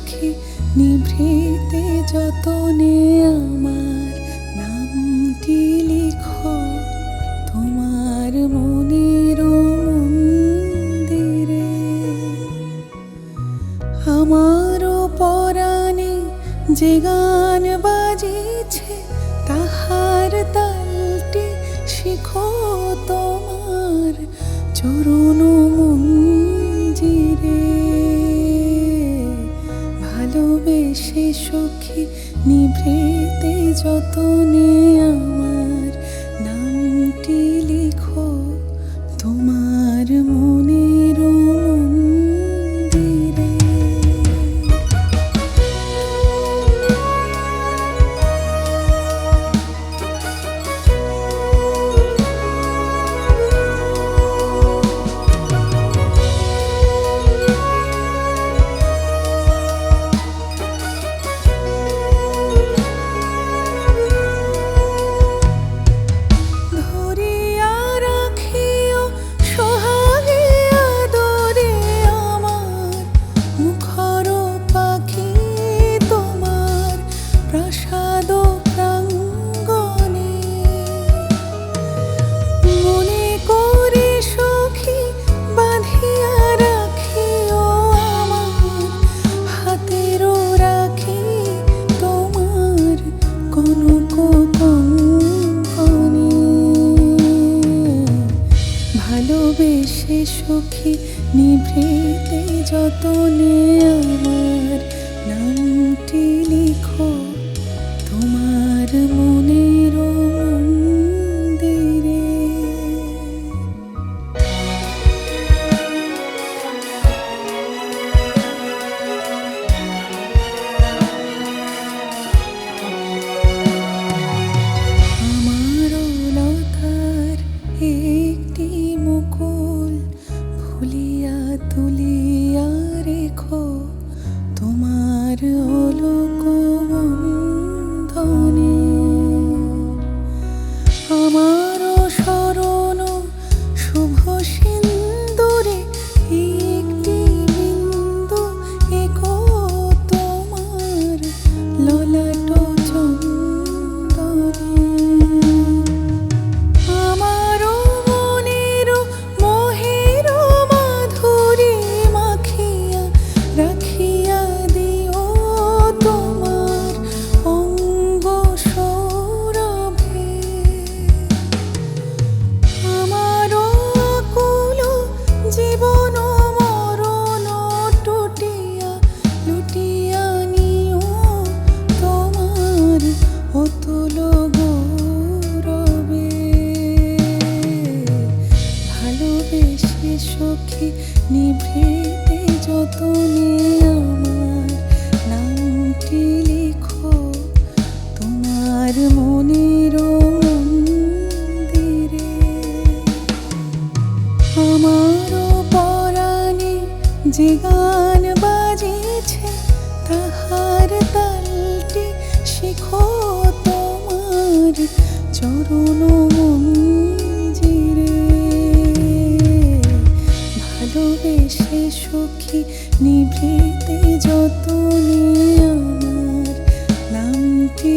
সখী নিভৃতে যতনে আমার নামটি লিখো তোমার মনের মন্দিরে। আমারও পরাণে যে গান বাজিছে তাহার তালটি শিখো তোমার চরণ মঞ্জিরে। ভালোবেসে সখী নিভৃতে যতনে আমার নামটি লিখো তোমার মনের মন্দিরে। ভালোবেসে সখী নিভৃতে যতনে আমার নামটি লিখো তোমার মনের মন্দিরে। আমারও লতার একটি মুকুল ভুলিয়া তুলিয়া রেখো তোমার অলোক বন্ধনে। আমারও শরণ শুভ সিন্দুরে একটি বিন্দু এগো তোমার ললাট চন্দনে। আমারও মনের মোহের মাধুরী মাখিয়া রাখিয়া দিও তোমার অঙ্গ সৌরভে। আমারও আকুল জীবন মরণ টুটিয়া লুটিয়া নিও তোমার অতুল গৌরবে। ভালোবেসে সখী নিভৃতে যতনে আমার নামটি লিখো তোমার মনের মন্দিরে। আমারও পরাণে যে গান বাজিছে তাহার তালটি শিখো তোমার চরণ মঞ্জিরে। ভালোবেসে সখী নিভৃতে যতনে আমার নামটি